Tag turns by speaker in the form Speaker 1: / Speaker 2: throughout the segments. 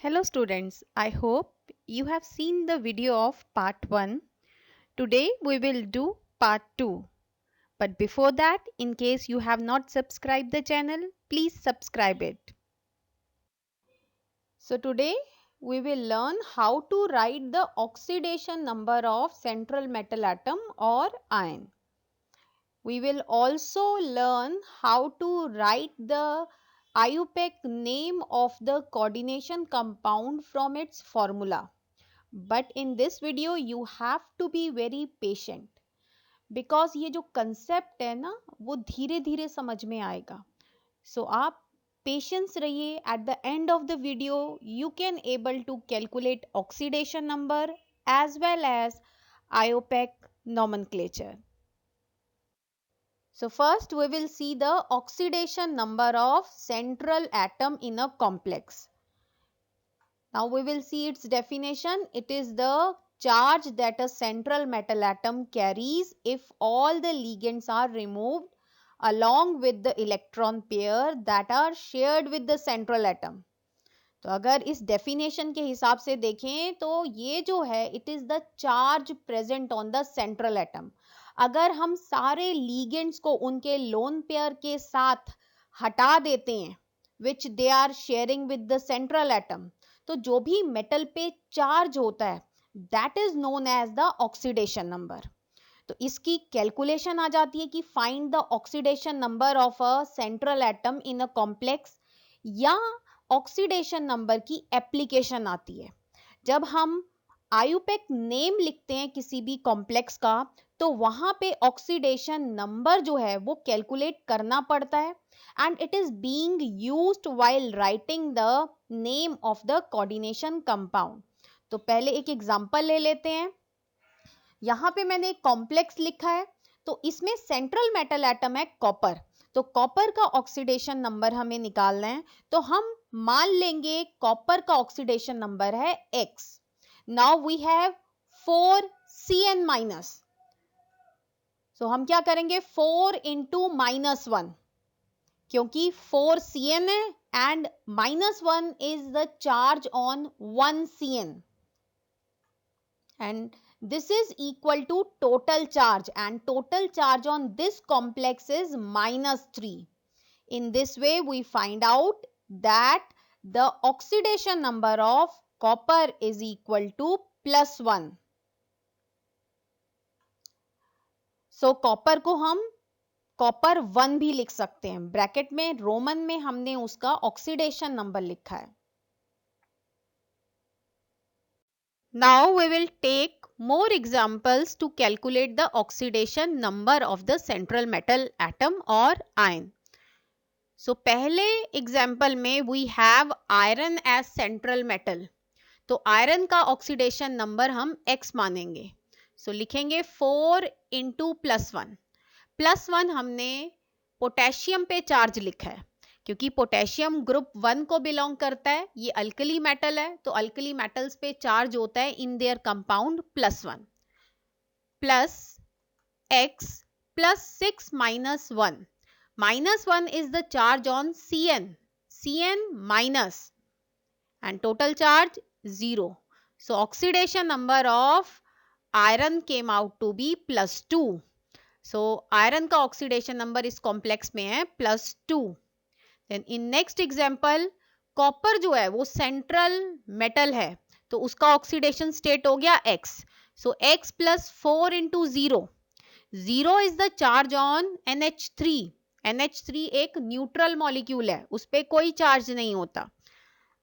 Speaker 1: Hello students, I hope you have seen the video of part 1. Today we will do part 2. But before that, in case you have not subscribed the channel, please subscribe it. So today we will learn how to write the oxidation number of central metal atom or ion. We will also learn how to write the IUPAC name of the coordination compound from its formula. But in this video you have to be very patient because ये जो concept है ना वो धीरे धीरे समझ में आएगा. So आप patience रहिए. At the end of the video you can able to calculate oxidation number as well as IUPAC nomenclature. So first we will see the oxidation number of central atom in a complex. Now we will see its definition. It is the charge that a central metal atom carries if all the ligands are removed along with the electron pair that are shared with the central atom. तो अगर इस definition के हिसाब से देखें तो ये जो है it is the charge present on the central atom. अगर हम सारे लीगेंड्स को उनके लोन पेयर के साथ हटा देते हैं which they are sharing with the central atom, तो जो भी मेटल पे चार्ज होता है that is known as the oxidation number. तो इसकी कैलकुलेशन आ जाती है कि find the oxidation number of a central atom in a complex, या ऑक्सीडेशन नंबर की एप्लीकेशन आती है जब हम आयुपेक नेम लिखते हैं किसी भी कॉम्प्लेक्स का, तो वहां पे ऑक्सीडेशन नंबर जो है वो कैलकुलेट करना पड़ता है and it is being used while writing the name of the coordination compound. तो पहले एक एग्जांपल ले लेते हैं. यहां पे मैंने एक कॉम्प्लेक्स लिखा है, तो इसमें सेंट्रल मेटल एटम है कॉपर. तो कॉपर का ऑक्सीडेशन नंबर हमें निकालना है, तो हम मान लेंगे कॉपर का ऑक्सीडेशन नंबर है x. Now we have 4 Cn minus. So हम क्या करेंगे 4 इंटू -1, क्योंकि 4 Cn है and -1 is the charge on 1 Cn and this is equal to total charge, and total charge on this complex is -3. In this way we find out that the oxidation number of copper is equal to +1. So copper को हम copper 1 भी लिख सकते हैं. Bracket में Roman में हमने उसका ऑक्सीडेशन नंबर लिखा है. Now we will take more examples to calculate the oxidation number of the central metal atom or ion. So पहले example में we have iron as central metal. तो iron का oxidation number हम x मानेंगे. So लिखेंगे 4 into +1. +1 हमने potassium पे charge लिखा है क्योंकि पोटेशियम ग्रुप 1 को बिलोंग करता है. ये अल्कली मेटल है, तो अल्कली मेटल्स पे चार्ज होता है in their compound +1 plus x plus 6 -1. -1 is the charge on Cn minus and total charge 0. So oxidation number of iron came out to be +2. So iron का oxidation number इस complex में है +2. Then in next example copper जो है वो central metal है, तो उसका ऑक्सीडेशन स्टेट हो गया x. So x plus 4 into 0. 0 is the charge on NH3. NH3 एक न्यूट्रल मॉलिक्यूल है, उस पर कोई चार्ज नहीं होता.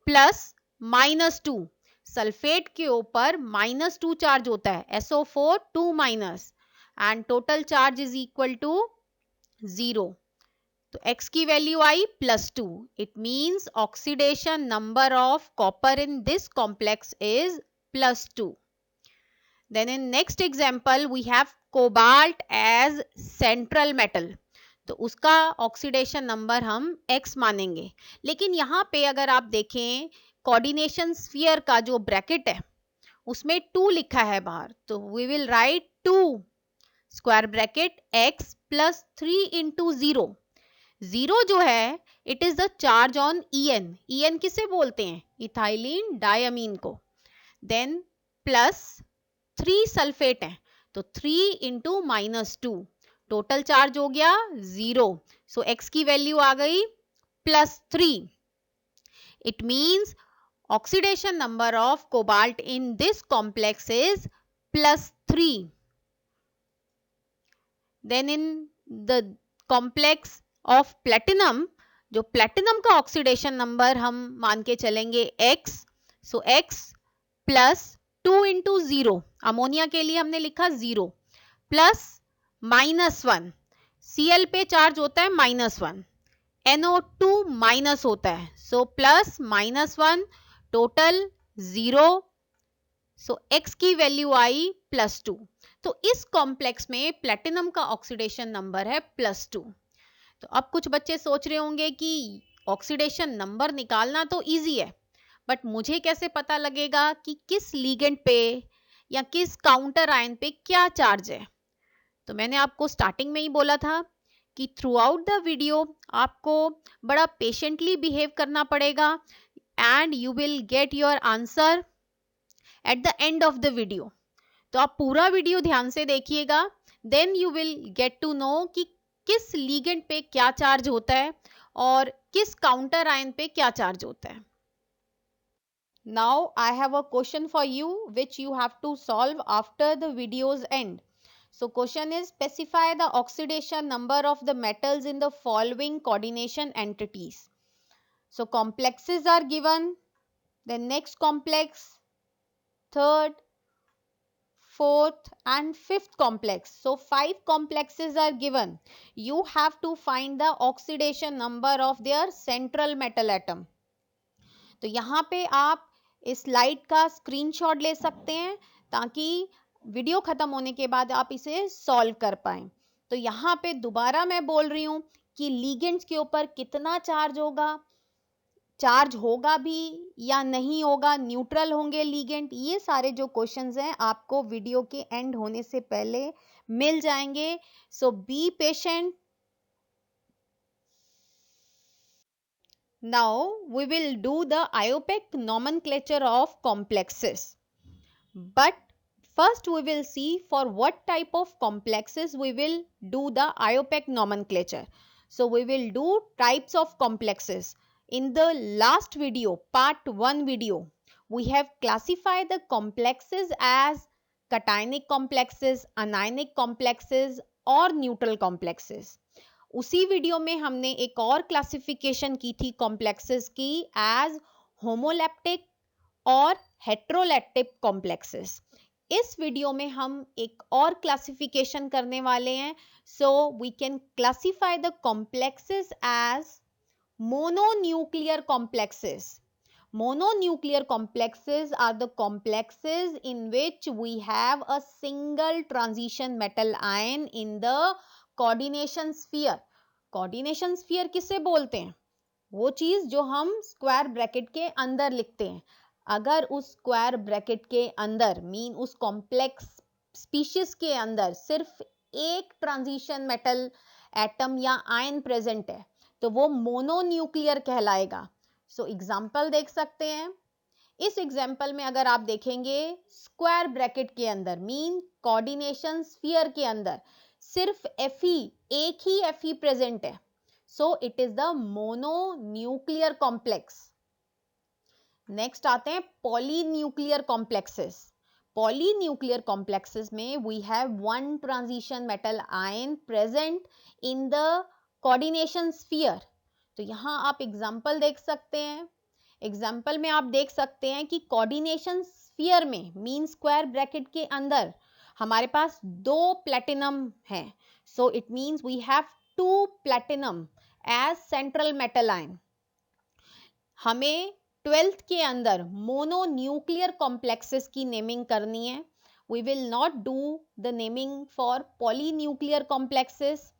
Speaker 1: प्लस -2, सल्फेट के ऊपर -2 चार्ज होता है, SO4 2 minus, and total charge is equal to 0. तो x की वैल्यू आई +2. It means oxidation number of copper in this complex is +2. Then in next example we have cobalt as central metal. तो उसका oxidation number हम x मानेंगे. लेकिन यहाँ पे अगर आप देखें कोऑर्डिनेशन स्फीयर का जो ब्रैकेट है उसमें 2 लिखा है बाहर, तो we will write 2 square bracket x plus 3 into 0. Zero जो है it is the charge on EN. EN किसे बोलते हैं? इथाइलिन डायमीन को. देन प्लस 3 सल्फेट है तो 3 इंटू -2 टोटल चार्ज हो गया 0. सो x की वैल्यू आ गई +3. It means oxidation number of cobalt in this complex is +3. Then in the complex of platinum, जो platinum का oxidation number हम मान के चलेंगे x, so x plus 2 into 0, ammonia के लिए हमने लिखा 0 plus -1, Cl पे चार्ज होता है -1, NO2 माइनस होता है, सो प्लस -1 टोटल 0. सो x की वैल्यू आई +2. तो इस कॉम्प्लेक्स में प्लेटिनम का ऑक्सीडेशन नंबर है +2. तो अब कुछ बच्चे सोच रहे होंगे कि ऑक्सीडेशन नंबर निकालना तो इजी है, बट मुझे कैसे पता लगेगा कि किस लीगेंड पे या किस काउंटर आयन पे क्या चार्ज है? तो मैंने आपको स्टार्टिंग में ही बोला था कि थ्रू आउट द वीडियो आपको बड़ा पेशेंटली बिहेव करना पड़ेगा and you will get your answer at the end of the video. तो आप पूरा वीडियो ध्यान से देखिएगा, then you will get to know कि किस लीगेंड पे क्या चार्ज होता है और किस काउंटर आयन पे क्या चार्ज होता है. Now I have a question for you which you have to solve after the videos end. So question is, specify the oxidation number of the metals in the following coordination entities. So complexes are given, then next complex, third, fourth and fifth complex. So 5 complexes are given. You have to find the oxidation number of their central metal atom. तो यहाँ पे आप इस slide का screenshot ले सकते हैं ताकि वीडियो खत्म होने के बाद आप इसे सॉल्व कर पाएं. तो यहाँ पे दोबारा मैं बोल रही हूँ कि लीगेंड्स के ऊपर कितना चार्ज होगा, चार्ज होगा भी या नहीं होगा, न्यूट्रल होंगे लीगेंड, ये सारे जो क्वेश्चंस हैं आपको वीडियो के एंड होने से पहले मिल जाएंगे. So be patient. Now we will do the IUPAC nomenclature of complexes. But first we will see for what type of complexes we will do the IUPAC nomenclature. So we will do types of complexes. In the last video, part 1 video, we have classified the complexes as cationic complexes, anionic complexes और neutral complexes. उसी video में हमने एक और classification की थी complexes की as homoleptic और हेट्रोलैप्टिक कॉम्प्लेक्सेस. इस वीडियो में हम एक और क्लासिफिकेशन करने वाले हैं. So we can classify the complexes as mononuclear complexes. Mononuclear complexes are the complexes in which we have a single transition metal ion in the coordination sphere. coordination sphere किसे बोलते हैं? वो चीज जो हम स्क्वायर ब्रैकेट के अंदर लिखते हैं. अगर उस स्क्वायर ब्रैकेट के अंदर मीन उस कॉम्प्लेक्स स्पीशीज के अंदर सिर्फ एक ट्रांजिशन मेटल एटम या आयन प्रेजेंट है तो वो मोनोन्यूक्लियर कहलाएगा. सो एग्जाम्पल देख सकते हैं. इस एग्जाम्पल में अगर आप देखेंगे स्क्वायर ब्रैकेट के अंदर मीन कोऑर्डिनेशन स्फीयर के अंदर सिर्फ Fe, एक ही Fe प्रेजेंट है. So it is the mononuclear complex. Next आते हैं पॉलीन्यूक्लियर कॉम्प्लेक्सेस. पॉलीन्यूक्लियर कॉम्प्लेक्सेस में we have one transition metal ion present in the coordination sphere. तो यहाँ आप एग्जाम्पल देख सकते हैं. एग्जाम्पल में आप देख सकते हैं कि कोऑर्डिनेशन स्फीयर में मीन स्क्वायर ब्रैकेट के अंदर हमारे पास 2 प्लेटिनम हैं. So it means we have 2 platinum as central metal ion. हमें 12th के अंदर मोनोन्यूक्लियर कॉम्प्लेक्सेस की नेमिंग करनी है. We will not do the naming for polynuclear complexes.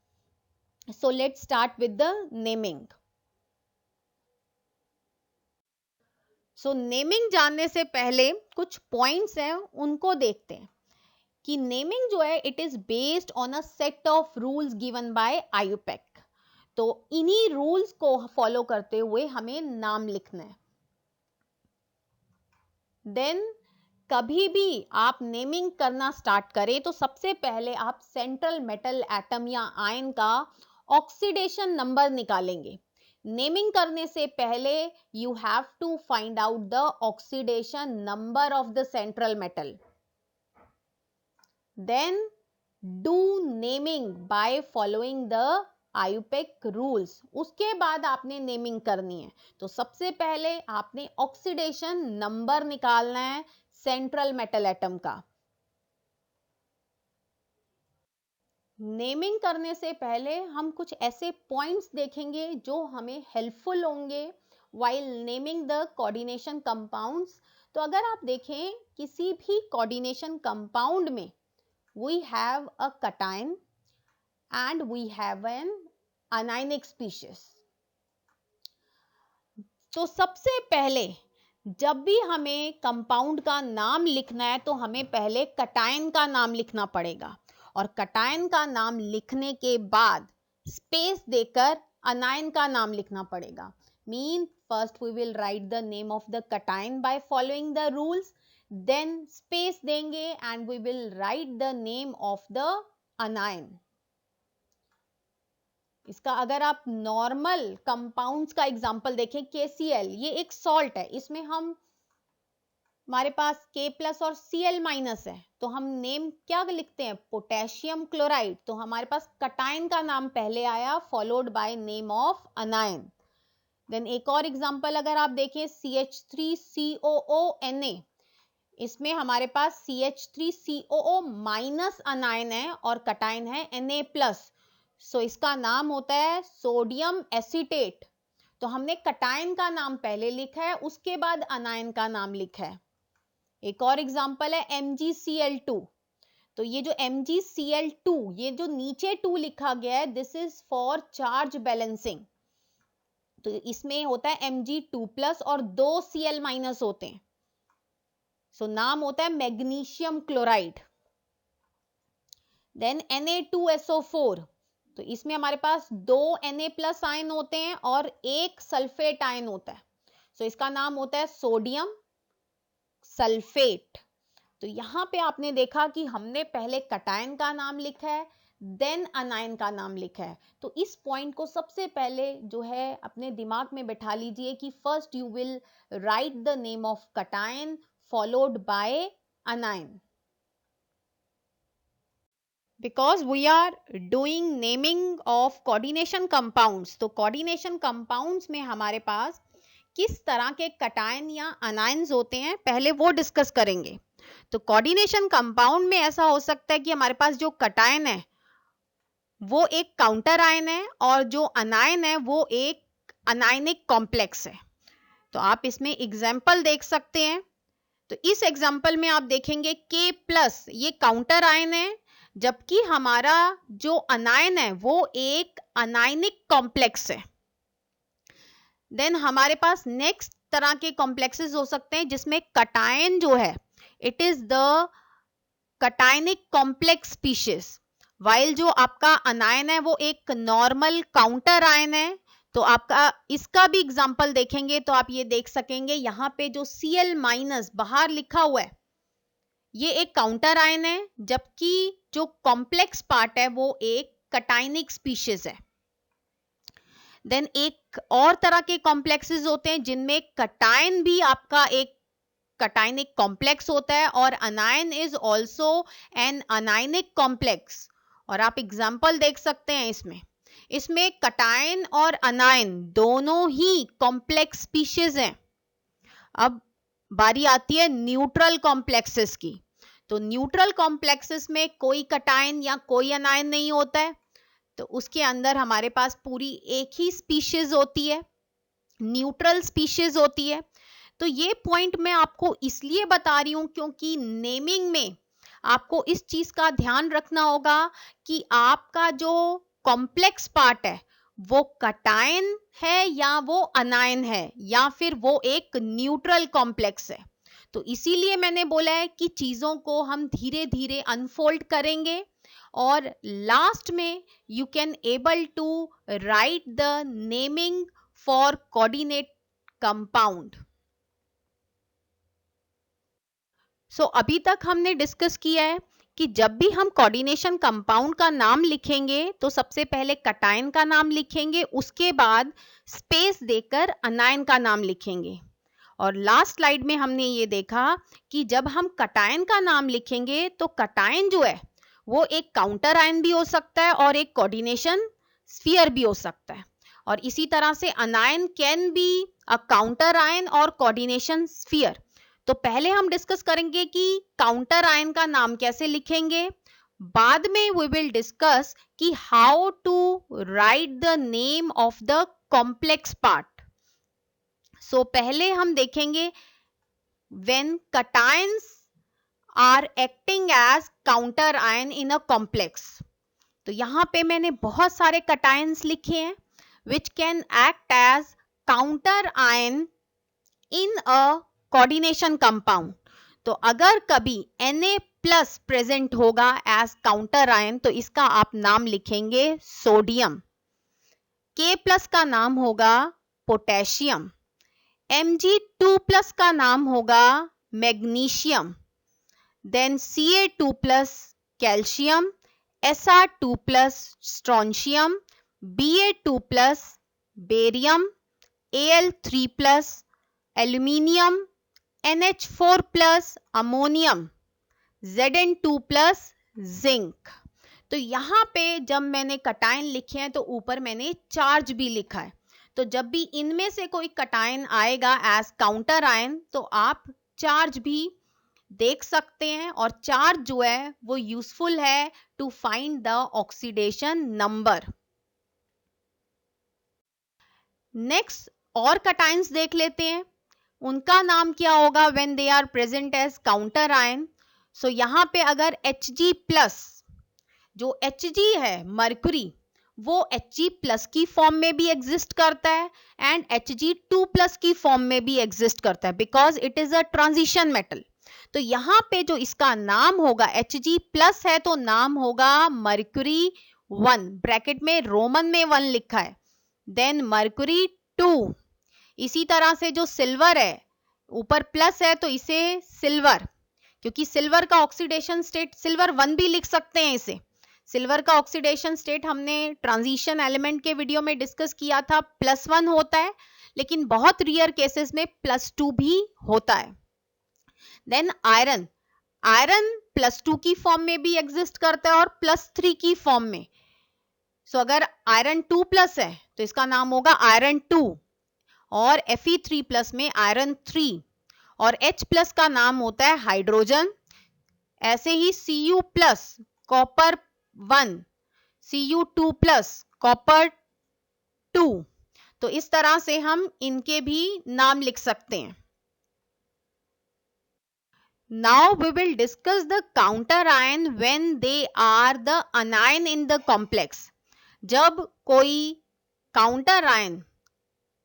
Speaker 1: So let's start with the naming. So naming जानने से पहले कुछ पॉइंट्स हैं उनको देखते हैं कि नेमिंग जो है it is based on a set of rules given by IUPAC. तो इन्हीं रूल्स को फॉलो करते हुए हमें नाम लिखना है। देन कभी भी आप नेमिंग करना स्टार्ट करें तो सबसे पहले आप सेंट्रल मेटल एटम या आयन का ऑक्सीडेशन नंबर निकालेंगे। नेमिंग करने से पहले you have to find out the oxidation number of the central metal. Then do naming by following the IUPAC rules. उसके बाद आपने नेमिंग करनी है। तो सबसे पहले आपने ऑक्सीडेशन नंबर निकालना है सेंट्रल मेटल एटम का। नेमिंग करने से पहले हम कुछ ऐसे पॉइंट्स देखेंगे जो हमें हेल्पफुल होंगे while naming the coordination compounds. तो अगर आप देखें किसी भी कोऑर्डिनेशन कंपाउंड में we have a cation and we have an anionic species। तो सबसे पहले जब भी हमें कंपाउंड का नाम लिखना है तो हमें पहले कटायन का नाम लिखना पड़ेगा और कटायन का नाम लिखने के बाद स्पेस देकर अनायन का नाम लिखना पड़ेगा। Mean first we will write the name of the cation by following the rules, then space देंगे and we will write the name of the anion. इसका अगर आप नॉर्मल कंपाउंड्स का एग्जांपल देखें, KCl ये एक सॉल्ट है, इसमें हमारे पास K+ और Cl- है, तो हम नेम क्या लिखते हैं, पोटेशियम क्लोराइड। तो हमारे पास कटायन का नाम पहले आया followed by name of anion. Then एक और एग्जांपल अगर आप देखें CH3COONA, इसमें हमारे पास CH3COO- अनायन है और कटायन है Na+, सो इसका नाम होता है सोडियम एसीटेट। तो हमने कटायन का नाम पहले लिखा है, उसके बाद अनायन का नाम लिखा है। एक और एग्जांपल है MgCl2। तो ये जो MgCl2, ये जो नीचे 2 लिखा गया है, this is for charge balancing. तो इसमें होता है Mg2+ और 2 Cl- होते हैं, सो नाम होता है मैग्नीशियम क्लोराइड। देन Na2SO4, तो इसमें हमारे पास 2 Na+ आयन होते हैं और एक सल्फेट आयन होता है, सो इसका नाम होता है सोडियम सल्फेट। तो यहां पे आपने देखा कि हमने पहले कटायन का नाम लिखा है, देन अनायन का नाम लिखा है। तो इस पॉइंट को सबसे पहले जो है अपने दिमाग में बैठा लीजिए कि first you will write the name of cation followed by अनायन। Because we are doing naming of coordination compounds, तो coordination compounds में हमारे पास किस तरह के कटायन या अनायंस होते हैं पहले वो डिस्कस करेंगे। तो कोऑर्डिनेशन कंपाउंड में ऐसा हो सकता है कि हमारे पास जो कटायन है वो एक काउंटर आयन है और जो अनायन है वो एक अनायनिक कॉम्प्लेक्स है। तो आप इसमें एग्जाम्पल देख सकते हैं। तो इस एग्जाम्पल में आप देखेंगे K+ ये काउंटर आयन है, जबकि हमारा जो अनायन है वो एक अनायनिक कॉम्प्लेक्स है। देन हमारे पास नेक्स्ट तरह के कॉम्प्लेक्सेस हो सकते हैं जिसमें कटायन जो है it is the cationic complex species, while जो आपका अनायन है वो एक नॉर्मल काउंटर आयन है। तो आपका इसका भी एग्जांपल देखेंगे तो आप ये देख सकेंगे यहाँ पे जो Cl- बाहर लिखा हुआ है ये एक काउंटर आयन है, जबकि जो कॉम्प्लेक्स पार्ट है वो एक कटायनिक स्पीशीज है। देन एक और तरह के कॉम्प्लेक्सेस होते हैं जिनमें कटायन भी आपका एक कटायनिक कॉम्प्लेक्स होता है और अनायन is also an anionic complex. और आप एग्जांपल देख सकते हैं इसमें कटायन और अनायन दोनों ही कॉम्प्लेक्स स्पीशीज हैं। अब बारी आती है न्यूट्रल कॉम्प्लेक्सेस की। तो न्यूट्रल कॉम्प्लेक्सेस में कोई कटायन या कोई अनायन नहीं होता है, तो उसके अंदर हमारे पास पूरी एक ही स्पीशीज होती है, न्यूट्रल स्पीशीज होती है। तो ये पॉइंट मैं आपको इसलिए बता रही हूं क्योंकि नेमिंग में आपको इस चीज का ध्यान रखना होगा कि आपका जो कॉम्प्लेक्स पार्ट है वो कटायन है या वो अनायन है या फिर वो एक न्यूट्रल कॉम्प्लेक्स है। तो इसीलिए मैंने बोला है कि चीजों को हम धीरे धीरे अनफोल्ड करेंगे और लास्ट में you can able to write the naming for coordinate compound. So अभी तक हमने डिस्कस किया है कि जब भी हम कोऑर्डिनेशन कंपाउंड का नाम लिखेंगे तो सबसे पहले कटायन का नाम लिखेंगे, उसके बाद स्पेस देकर अनायन का नाम लिखेंगे. और लास्ट स्लाइड में हमने ये देखा कि जब हम कटायन का नाम लिखेंगे तो कटायन जो है वो एक काउंटर आयन भी हो सकता है और एक कोऑर्डिनेशन स्फीयर भी हो सकता है. और इसी तरह से अनायन can be a counter ion और कोऑर्डिनेशन स्फीयर. तो पहले हम डिस्कस करेंगे कि काउंटर आयन का नाम कैसे लिखेंगे. बाद में वी विल डिस्कस कि how to write the name of the complex part. So पहले हम देखेंगे when cations are acting as counter ion in a complex. तो यहां पे मैंने बहुत सारे cations लिखे हैं which can act as counter ion in a coordination compound. तो अगर कभी Na प्लस प्रेजेंट होगा एज काउंटर आयन तो इसका आप नाम लिखेंगे सोडियम. K प्लस का नाम होगा पोटेशियम. Mg2 प्लस का नाम होगा magnesium. Then Ca2 plus calcium, Sr2 plus strontium, Ba2 plus barium, Al3 plus aluminium, NH4 plus ammonium, Zn2 plus zinc. तो यहाँ पे जब मैंने कटायन लिखे हैं तो ऊपर मैंने चार्ज भी लिखा है. तो जब भी इनमें से कोई कटायन आएगा एज काउंटर आयन तो आप चार्ज भी देख सकते हैं और चार्ज जो है वो यूजफुल है to find the oxidation number. Next और कटायंस देख लेते हैं. उनका नाम क्या होगा when they are present as counter ion. So यहाँ पे अगर Hg प्लस, जो Hg है मरकरी, वो Hg प्लस की फॉर्म में भी एग्जिस्ट करता है एंड Hg2 प्लस की फॉर्म में भी एग्जिस्ट करता है because it is a transition metal. तो यहाँ पे जो इसका नाम होगा Hg प्लस है तो नाम होगा मरकरी 1, ब्रैकेट में रोमन में 1 लिखा है. Then mercury 2. इसी तरह से जो सिल्वर है ऊपर प्लस है तो इसे सिल्वर, क्योंकि सिल्वर का ऑक्सीडेशन स्टेट सिल्वर 1 भी लिख सकते हैं इसे. सिल्वर का ऑक्सीडेशन स्टेट हमने ट्रांजिशन एलिमेंट के वीडियो में डिस्कस किया था, +1 होता है लेकिन बहुत रेयर केसेस में +2 भी होता है. देन आयरन, आयरन +2 की फॉर्म में भी एग्जिस्ट करता है और +3 की फॉर्म में. सो अगर आयरन 2 प्लस है तो इसका नाम होगा आयरन 2 और Fe3 प्लस में आयरन 3 और H प्लस का नाम होता है हाइड्रोजन. ऐसे ही Cu plus copper 1, Cu2 plus copper 2. तो इस तरह से हम इनके भी नाम लिख सकते हैं. Now we will discuss the counter ion when they are the anion in the complex. जब कोई काउंटर आयन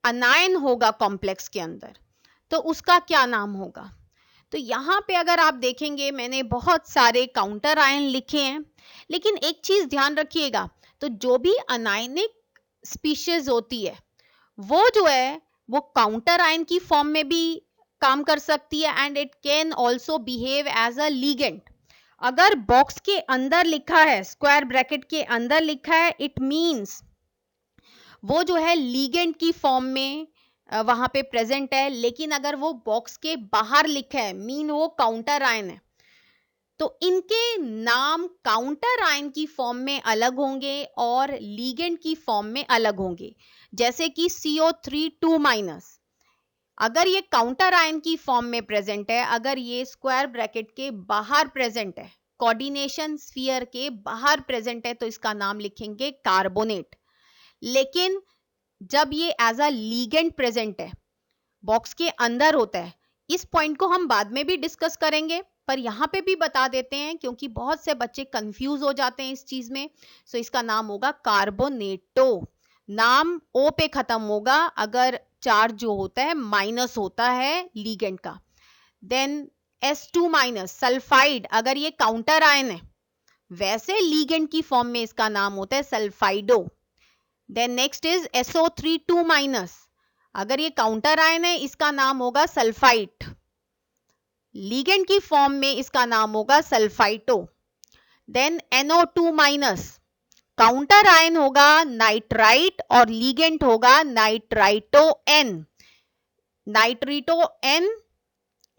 Speaker 1: अनायन होगा कॉम्प्लेक्स के अंदर तो उसका क्या नाम होगा. तो यहाँ पे अगर आप देखेंगे मैंने बहुत सारे काउंटर आयन लिखे हैं, लेकिन एक चीज ध्यान रखिएगा, तो जो भी अनायनिक स्पीशीज होती है वो जो है वो काउंटर आयन की फॉर्म में भी काम कर सकती है and it can also behave as a ligand. अगर बॉक्स के अंदर लिखा है, स्क्वायर ब्रैकेट के अंदर लिखा है, इट मीन्स वो जो है लीगेंड की फॉर्म में वहां पे प्रेजेंट है. लेकिन अगर वो बॉक्स के बाहर लिखा है मीन वो काउंटर आयन है. तो इनके नाम काउंटर आयन की फॉर्म में अलग होंगे और लीगेंड की फॉर्म में अलग होंगे. जैसे कि CO3 2-, अगर ये काउंटर आयन की फॉर्म में प्रेजेंट है, अगर ये स्क्वायर ब्रैकेट के बाहर प्रेजेंट है, कोऑर्डिनेशन स्फीयर के बाहर प्रेजेंट है, तो इसका नाम लिखेंगे कार्बोनेट. लेकिन जब ये एज अ लीगेंड प्रेजेंट है, बॉक्स के अंदर होता है, इस पॉइंट को हम बाद में भी डिस्कस करेंगे पर यहाँ पे भी बता देते हैं क्योंकि बहुत से बच्चे कंफ्यूज हो जाते हैं इस चीज में. सो इसका नाम होगा कार्बोनेटो. नाम ओ पे खत्म होगा अगर चार्ज जो होता है माइनस होता है लीगेंड का. देन S2 माइनस सल्फाइड, अगर ये काउंटर आयन है वैसे लीगेंड की फॉर्म में इसका नाम होता है sulfido. Then next is SO3 2 minus, अगर ये काउंटर आयन है इसका नाम होगा सल्फाइट, लीगेंड की फॉर्म में इसका नाम होगा sulfito. Then NO2 minus, counter ion होगा नाइट्राइट और लीगेंड होगा नाइट्राइटो एन। नाइट्रिटो एन,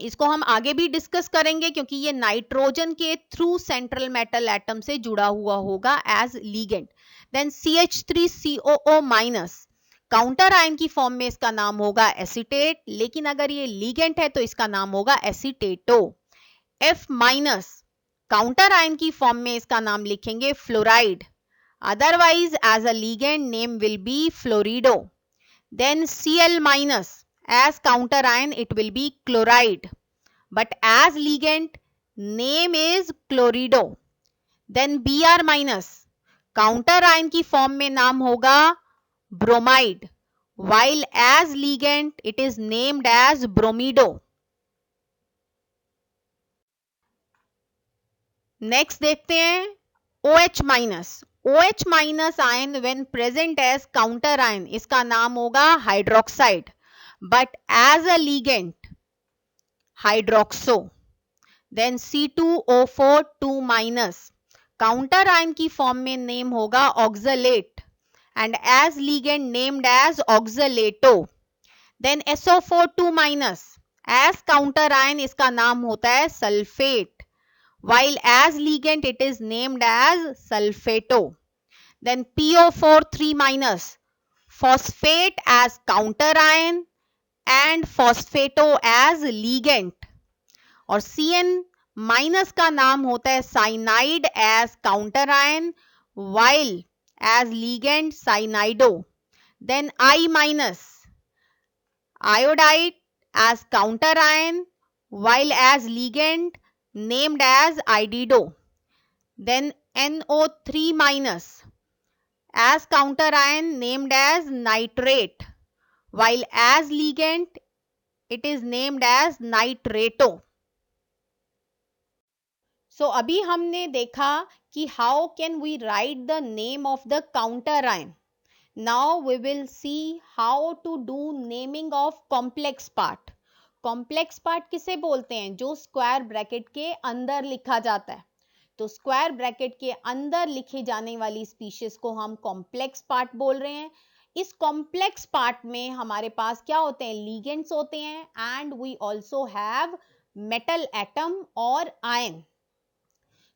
Speaker 1: इसको हम आगे भी डिस्कस करेंगे क्योंकि ये नाइट्रोजन के थ्रू सेंट्रल मेटल एटम से जुड़ा हुआ होगा as ligand. Then CH3COO minus, counter ion की फॉर्म में इसका नाम होगा एसीटेट, लेकिन अगर ये लीगेंड है तो इसका नाम होगा एसीटेटो। F माइनस, काउंटर आयन की फॉर्म में इसका नाम लिखेंगे fluoride, otherwise as a ligand name will be fluorido. Then Cl minus, as counter ion it will be chloride, but as ligand name is chlorido. Then Br minus, counter ion की form में नाम होगा bromide, while as ligand it is named as bromido. Next देखते हैं OH minus. OH minus ion when present as counter ion इसका नाम होगा hydroxide, but as a ligand hydroxo. Then C2O4 2 minus, counter ion की form में name होगा oxalate and as ligand named as oxalato. Then SO4 2 minus, as counter ion इसका नाम होता है sulfate, while as ligand it is named as sulfato. Then PO4 3 minus, phosphate as counter ion and phosphato as ligand. और CN minus का नाम होता है cyanide as counter ion while as ligand cyanido. Then I minus, iodide as counter ion while as ligand named as idido. Then NO3 minus, as counter ion named as nitrate, while as ligand it is named as nitrato. So अभी हमने देखा कि how can we write the name of the counter ion. Now we will see how to do naming of complex part. Complex part किसे बोलते हैं? जो square bracket के अंदर लिखा जाता है। तो स्क्वायर ब्रैकेट के अंदर लिखी जाने वाली स्पीशीज को हम कॉम्प्लेक्स पार्ट बोल रहे हैं। इस कॉम्प्लेक्स पार्ट में हमारे पास क्या होते हैं? लीगेंड्स होते हैं and we also have metal atom और आयन।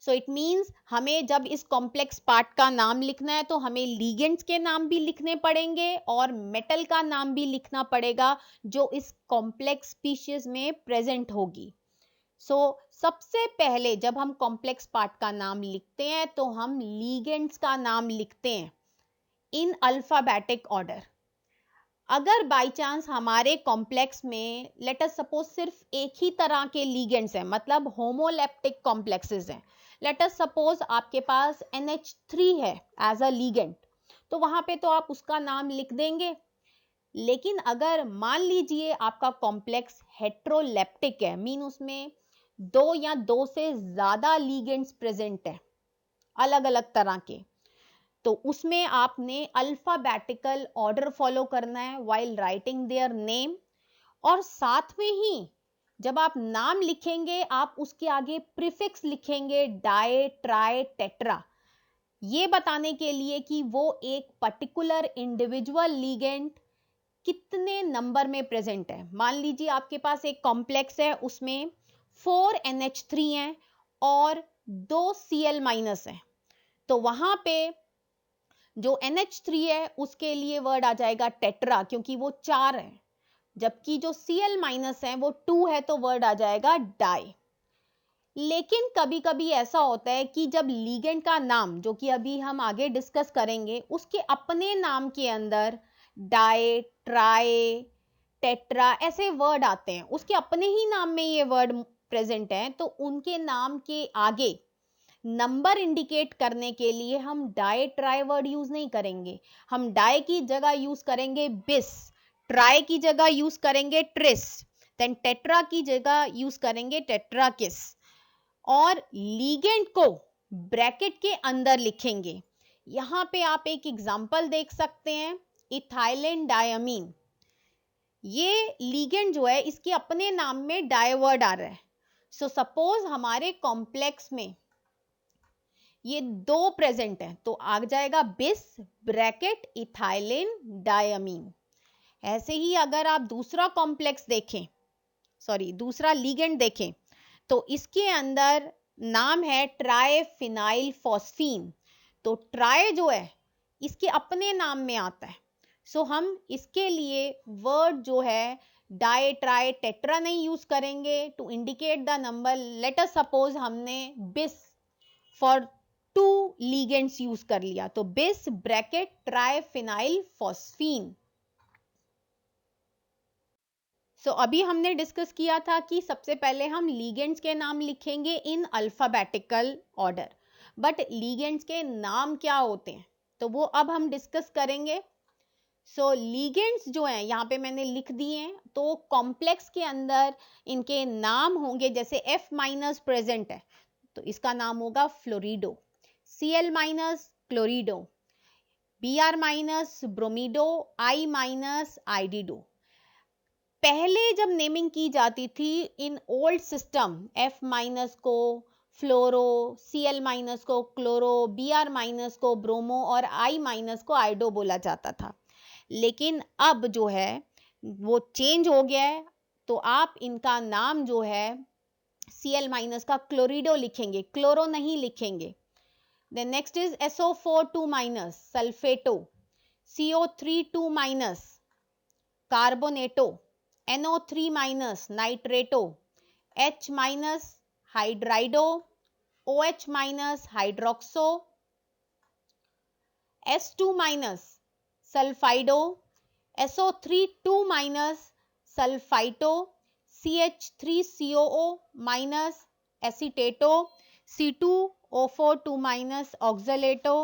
Speaker 1: सो इट मीन्स हमें जब इस कॉम्प्लेक्स पार्ट का नाम लिखना है तो हमें लीगेंड्स के नाम भी लिखने पड़ेंगे और मेटल का नाम भी लिखना पड़ेगा जो इस कॉम्प्लेक्स स्पीशीज में प्रेजेंट होगी। सो सबसे पहले जब हम कॉम्प्लेक्स पार्ट का नाम लिखते हैं तो हम लीगेंड्स का नाम लिखते हैं इन अल्फाबेटिक ऑर्डर। अगर बाय चांस हमारे कॉम्प्लेक्स में लेट अस सपोज सिर्फ एक ही तरह के लीगेंड्स हैं, मतलब होमोलेप्टिक कॉम्प्लेक्सेस हैं, लेट अस सपोज आपके पास NH3 है एज अ लीगेंड, तो वहां पे तो आप उसका नाम लिख देंगे। लेकिन अगर मान लीजिए आपका कॉम्प्लेक्स हेट्रोलेप्टिक है, मीन उसमें दो या दो से ज्यादा लीगेंड्स प्रेजेंट है अलग अलग तरह के, तो उसमें आपने अल्फाबेटिकल ऑर्डर फॉलो करना है व्हाइल राइटिंग देयर नेम। और साथ में ही जब आप नाम लिखेंगे आप उसके आगे प्रीफिक्स लिखेंगे डाई, ट्राई, टेट्रा, ये बताने के लिए कि वो एक पर्टिकुलर इंडिविजुअल लीगेंड कितने नंबर में प्रेजेंट है। मान लीजिए आपके पास एक कॉम्प्लेक्स है, उसमें 4 NH3 हैं और 2 Cl माइनस है, तो वहां पे जो NH3 है उसके लिए वर्ड आ जाएगा टेट्रा क्योंकि वो 4 है, जबकि जो Cl माइनस है वो 2 है तो वर्ड आ जाएगा डाई। लेकिन कभी कभी ऐसा होता है कि जब लीगेंड का नाम, जो कि अभी हम आगे डिस्कस करेंगे, उसके अपने नाम के अंदर डाई, ट्राई, टेट्रा ऐसे वर्ड आते हैं, उसके अपने ही नाम में ये वर्ड प्रेजेंट है, तो उनके नाम के आगे नंबर इंडिकेट करने के लिए हम डाई ट्राई वर्ड यूज नहीं करेंगे, हम डाई की जगह यूज करेंगे बिस, ट्राई की जगह यूज करेंगे ट्रिस, देन टेट्रा की जगह यूज करेंगे टेट्राकिस, और लीगेंड को ब्रैकेट के अंदर लिखेंगे। यहां पे आप एक एग्जांपल देख सकते हैं, इथाइलिन डायमीन। ये लीगेंड जो है इसके अपने नाम में डायवर्ड आ रहा है। सो सपोज हमारे कॉम्प्लेक्स में ये दो प्रेजेंट है तो आ जाएगा बिस ब्रैकेट इथाइलिन डायमीन। ऐसे ही अगर आप दूसरा कॉम्प्लेक्स देखें, सॉरी दूसरा लीगेंड देखें, तो इसके अंदर नाम है ट्राइफिनाइल फॉस्फीन। तो ट्राई जो है इसके अपने नाम में आता है, सो हम इसके लिए वर्ड जो है डाई ट्राई टेट्रा नहीं यूज करेंगे to indicate the number. Let us suppose हमने बिस फॉर 2 लीगेंड्स यूज कर लिया, तो बिस ब्रैकेट ट्राइफिनाइल फॉस्फीन। सो अभी हमने डिस्कस किया था कि सबसे पहले हम लीगेंड्स के नाम लिखेंगे in alphabetical order, but ligands के नाम क्या होते हैं तो वो अब हम डिस्कस करेंगे। सो लीगेंड्स जो हैं यहाँ पे मैंने लिख दिए हैं, तो कॉम्प्लेक्स के अंदर इनके नाम होंगे, जैसे F माइनस प्रेजेंट है तो इसका नाम होगा fluorido, Cl minus chlorido, Br minus bromido, I minus iodido. पहले जब नेमिंग की जाती थी in old system, F minus को फ्लोरो, Cl माइनस को क्लोरो, Br माइनस को ब्रोमो और I माइनस को आइडो बोला जाता था। लेकिन अब जो है वो चेंज हो गया है, तो आप इनका नाम जो है Cl माइनस का क्लोरिडो लिखेंगे, क्लोरो नहीं लिखेंगे। Then next is SO4 2 minus sulfato, CO3 2 minus carbonato, NO3 minus nitrato, H minus hydrido, OH minus hydroxo, S2 minus sulfido, SO3 2 minus sulfito, CH3COO minus acetato, C2O4 2 minus oxalato,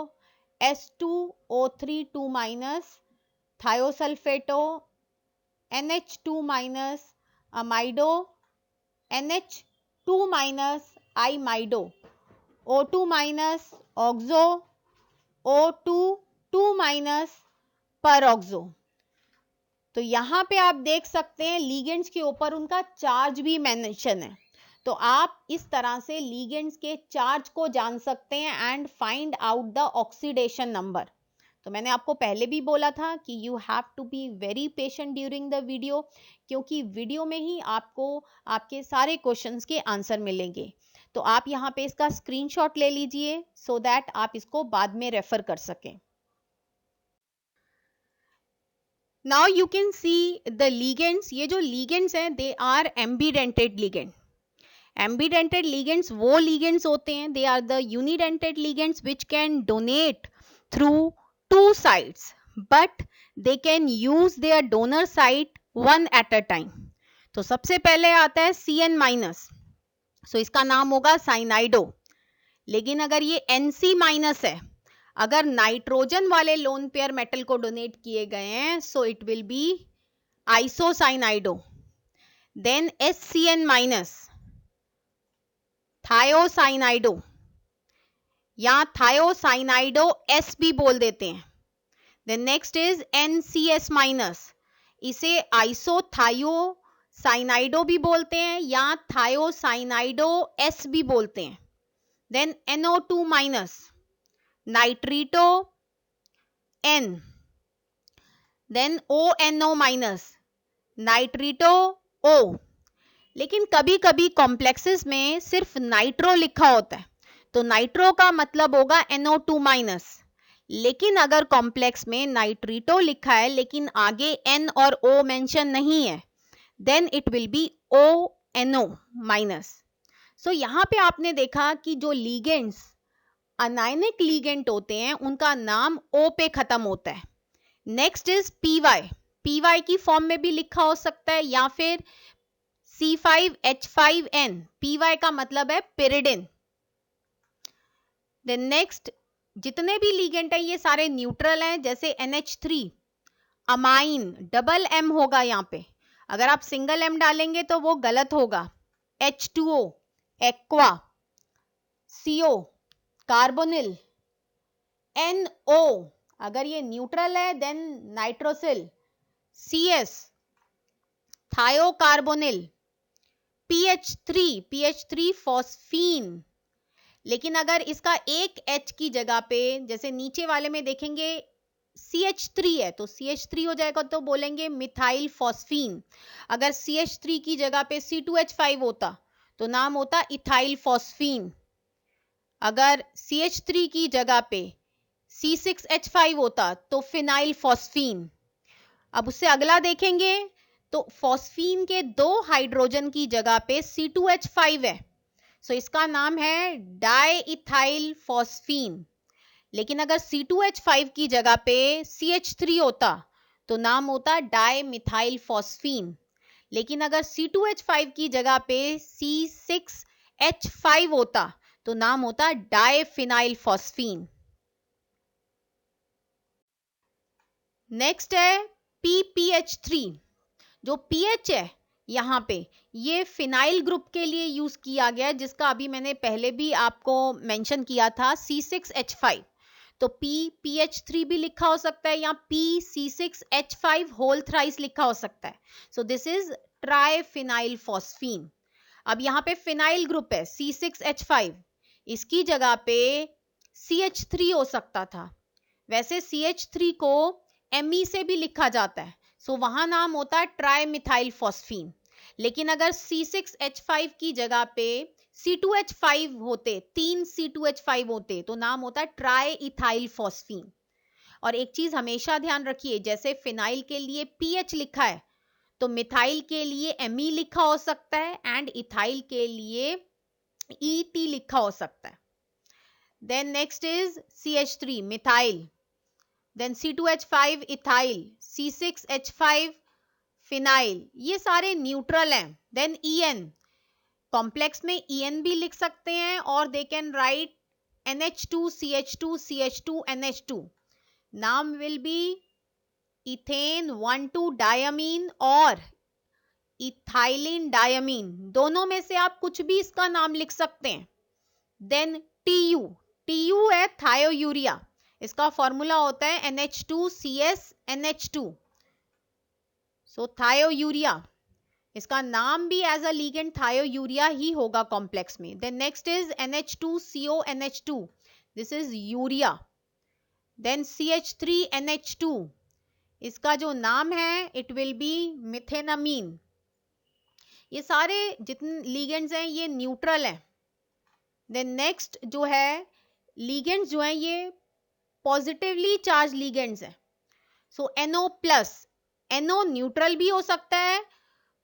Speaker 1: S2O3 2 minus thiosulfato, NH2 minus amido, NH2 minus imido, O2 minus oxo, O2 2 minus peroxo. तो यहाँ पे आप देख सकते हैं ligands के ऊपर उनका चार्ज भी मेंशन है, तो आप इस तरह से लीगेंड्स के चार्ज को जान सकते हैं and find out the oxidation number. तो मैंने आपको पहले भी बोला था कि you have to be very patient during the video, क्योंकि वीडियो में ही आपको आपके सारे क्वेश्चंस के आंसर मिलेंगे। तो आप यहाँ पे इसका स्क्रीनशॉट ले लीजिए सो दैट आप इसको बाद में रेफर कर सकें। Now you can see the ligands. ये जो लीगेंड्स हैं they are ambidentate ligand. Ambidentate ligands वो लीगेंड्स होते हैं, they are the unidentate ligands which can donate through two sites but they can use their donor site one at a time। तो सबसे पहले आता है Cn माइनस, सो इसका नाम होगा साइनाइडो। लेकिन अगर ये Nc माइनस है, अगर नाइट्रोजन वाले लोन पेयर मेटल को डोनेट किए गए हैं, so it will be isocyanido. Then SCN minus thiocyanido, या थायोसाइनाइडो S भी बोल देते हैं। Then next is NCS minus, इसे आइसोथायोसाइनाइडो भी बोलते हैं या थायोसाइनाइडो S भी बोलते हैं। Then NO2 minus nitrito N, then ONO minus nitrito O। लेकिन कभी कभी कॉम्प्लेक्सेस में सिर्फ नाइट्रो लिखा होता है, तो नाइट्रो का मतलब होगा NO2 माइनस। लेकिन अगर कॉम्प्लेक्स में नाइट्रीटो लिखा है लेकिन आगे N और O मेंशन नहीं है, then it will be ONO minus. So यहाँ पे आपने देखा कि जो लीगेंड्स अनायनिक लीगेंड होते हैं उनका नाम O पे खत्म होता है। नेक्स्ट इज PY, PY की फॉर्म में भी लिखा हो सकता है या फिर C5H5N, PY का मतलब है पिरिडिन। देन नेक्स्ट जितने भी लीगेंड है ये सारे न्यूट्रल हैं, जैसे NH3 अमाइन, डबल M होगा यहाँ पे। अगर आप सिंगल एम डालेंगे तो वो गलत होगा। H2O aqua, CO carbonyl, NO अगर ये न्यूट्रल है then nitrosyl, CS thiocarbonyl, PH3 phosphine. लेकिन अगर इसका एक H की जगह पे, जैसे नीचे वाले में देखेंगे CH3 है तो CH3 हो जाएगा तो बोलेंगे मिथाइल फॉस्फीन। अगर CH3 की जगह पे C2H5 होता तो नाम होता इथाइल फॉस्फीन। अगर CH3 की जगह पे C6H5 होता तो फिनाइल फॉस्फीन। अब उससे अगला देखेंगे तो फॉस्फीन के 2 हाइड्रोजन की जगह पे C2H5 है, सो इसका नाम है डाइइथाइल फॉस्फीन। लेकिन अगर C2H5 की जगह पे CH3 होता तो नाम होता डाई मिथाइल फॉस्फीन। लेकिन अगर C2H5 की जगह पे C6H5 होता तो नाम होता डाई फिनाइल फॉस्फीन। नेक्स्ट है PPH3। जो पीएच है यहाँ पे ये फिनाइल ग्रुप के लिए यूज किया गया है, जिसका अभी मैंने पहले भी आपको मेंशन किया था C6H5। तो PPH3 भी लिखा हो सकता है या PC6H5 होल थ्राइस लिखा हो सकता है। So this is triphenyl phosphine. अब यहाँ पे फिनाइल ग्रुप है C6H5, इसकी जगह पे CH3 हो सकता था। वैसे CH3 को Me से भी लिखा जाता है, सो वहां नाम होता है ट्राइमिथाइल फॉस्फीन। लेकिन अगर C6H5 की जगह पे C2H5 होते, 3 C2H5 होते तो नाम होता है ट्राई इथाइल फॉस्फीन। और एक चीज हमेशा ध्यान रखिए, जैसे फिनाइल के लिए पीएच लिखा है तो मिथाइल के लिए Me लिखा हो सकता है एंड इथाइल के लिए ET लिखा हो सकता है। Then next is CH3 methyl, then C2H5 ethyl, C6H5 phenyl, ये सारे न्यूट्रल हैं। देन EN, कॉम्प्लेक्स में EN भी लिख सकते हैं और दे कैन राइट NH2CH2CH2NH2। नाम विल बी इथेन 1,2 डायमीन और इथाइलिन डायमीन, दोनों में से आप कुछ भी इसका नाम लिख सकते हैं। देन TU है थायोयूरिया, इसका फॉर्मूला होता है NH2CSNH2। सो थायोयूरिया, इसका नाम भी एज अ लीगेंड थायोयूरिया ही होगा कॉम्प्लेक्स में। Then next is NH2CONH2, this is urea. Then CH3NH2, इसका जो नाम है इट विल बी मिथेनामीन। ये सारे जितने लीगेंड्स हैं ये न्यूट्रल हैं। देन नेक्स्ट जो है लीगेंड्स जो हैं ये पॉजिटिवली चार्ज लीगेंड्स हैं। सो NO प्लस, NO न्यूट्रल भी हो सकता है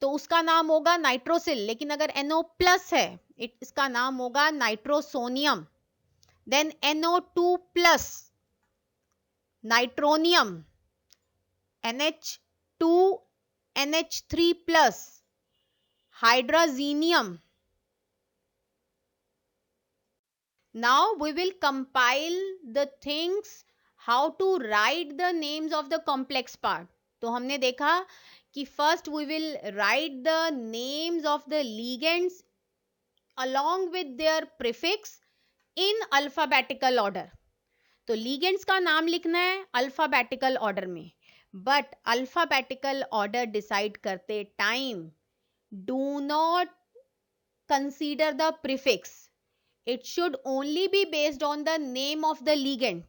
Speaker 1: तो उसका नाम होगा नाइट्रोसिल, लेकिन अगर NO प्लस है इसका नाम होगा nitrosonium. Then NO2 plus nitronium, NH2 NH3 plus hydrazinium. Now we will compile the things how to write the names of the complex part. तो हमने देखा कि first we will write the names of the ligands along with their prefix in alphabetical order. तो ligands का नाम लिखना है alphabetical order में, but alphabetical order decide करते time do not consider the prefix. It should only be based on the name of the ligand.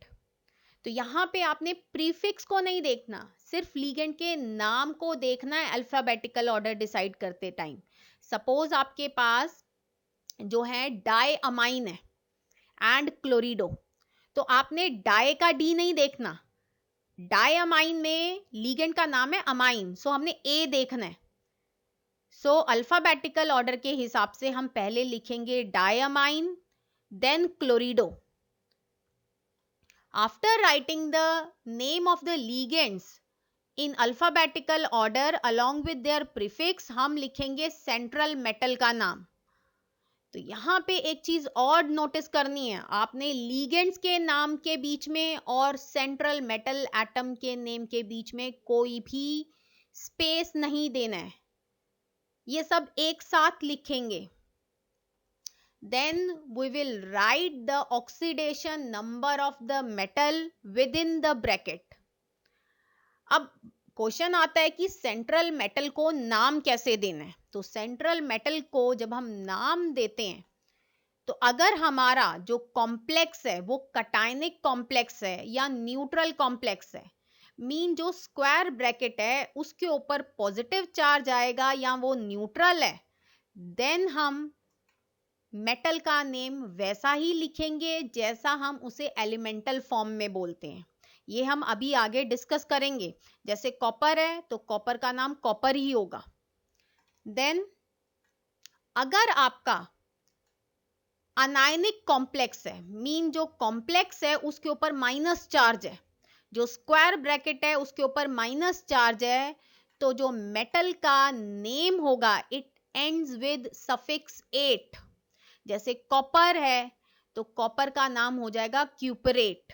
Speaker 1: तो यहाँ पे आपने प्रीफिक्स को नहीं देखना, सिर्फ लिगेंड के नाम को देखना है अल्फाबेटिकल ऑर्डर डिसाइड करते टाइम। सपोज आपके पास जो है डाई अमाइन है एंड क्लोरिडो, तो आपने डाई का डी नहीं देखना, डाई अमाइन में लिगेंड का नाम है अमाइन, सो हमने ए देखना है। सो अल्फाबेटिकल ऑर्डर के हिसाब से हम पहले लिखेंगे die amine then chlorido. After writing the name of the ligands in alphabetical order along with their prefix, हम लिखेंगे central metal का नाम। तो यहाँ पे एक चीज और नोटिस करनी है, आपने ligands के नाम के बीच में और central metal atom के नेम के बीच में कोई भी स्पेस नहीं देना है। ये सब एक साथ लिखेंगे. Then we will write the oxidation number of the metal within the bracket. अब क्वेश्चन आता है कि सेंट्रल मेटल को नाम कैसे देना है. तो सेंट्रल मेटल को जब हम नाम देते हैं तो अगर हमारा जो कॉम्प्लेक्स है वो कटायनिक कॉम्प्लेक्स है या न्यूट्रल कॉम्प्लेक्स है, मीन जो स्क्वायर ब्रैकेट है उसके ऊपर पॉजिटिव चार्ज आएगा या वो न्यूट्रल है, देन हम मेटल का नेम वैसा ही लिखेंगे जैसा हम उसे एलिमेंटल फॉर्म में बोलते हैं. ये हम अभी आगे डिस्कस करेंगे. जैसे कॉपर है तो कॉपर का नाम कॉपर ही होगा. देन अगर आपका अनायनिक कॉम्प्लेक्स है, मीन जो कॉम्प्लेक्स है उसके ऊपर माइनस चार्ज है, जो स्क्वायर ब्रैकेट है उसके ऊपर माइनस चार्ज है, तो जो मेटल का नेम होगा इट एंड्स विद सफिक्स 8. जैसे कॉपर है तो कॉपर का नाम हो जाएगा क्यूपरेट.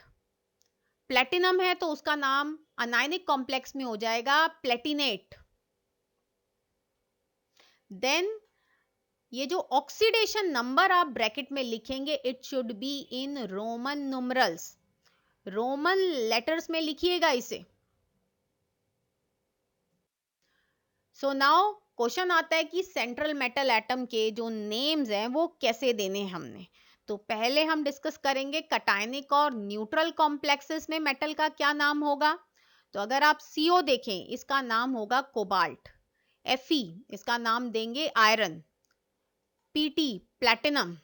Speaker 1: प्लेटिनम है तो उसका नाम अनायनिक कॉम्प्लेक्स में हो जाएगा प्लेटिनेट. देन ये जो ऑक्सीडेशन नंबर आप ब्रैकेट में लिखेंगे it should be in Roman numerals. Roman letters में लिखिएगा इसे. सो नाउ क्वेश्चन आता है कि सेंट्रल मेटल एटम के जो नेम्स हैं वो कैसे देने हमने. तो पहले हम डिस्कस करेंगे कटायनिक और न्यूट्रल कॉम्प्लेक्सेस में मेटल का क्या नाम होगा. तो अगर आप CO देखें इसका नाम होगा कोबाल्ट. Fe इसका नाम देंगे आयरन. Pt platinum.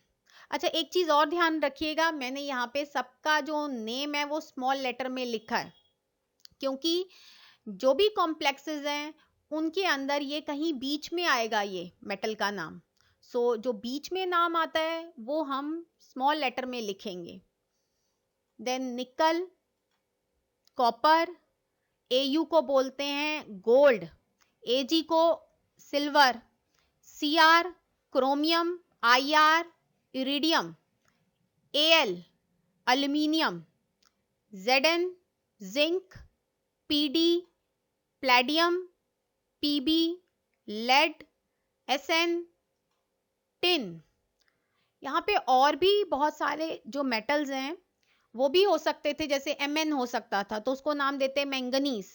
Speaker 1: अच्छा एक चीज और ध्यान रखिएगा, मैंने यहाँ पे सबका जो नेम है वो स्मॉल लेटर में लिखा है क्योंकि जो भी कॉम्प्लेक्सेस हैं उनके अंदर ये कहीं बीच में आएगा ये मेटल का नाम. सो जो बीच में नाम आता है वो हम स्मॉल लेटर में लिखेंगे. देन निकल, कॉपर, Au को बोलते हैं गोल्ड, Ag को silver, Cr chromium, Ir iridium, Al aluminium, Zn zinc, Pd palladium, Pb lead, Sn tin. यहाँ पे और भी बहुत सारे जो मेटल्स हैं वो भी हो सकते थे, जैसे Mn हो सकता था तो उसको नाम देते मैंगनीज.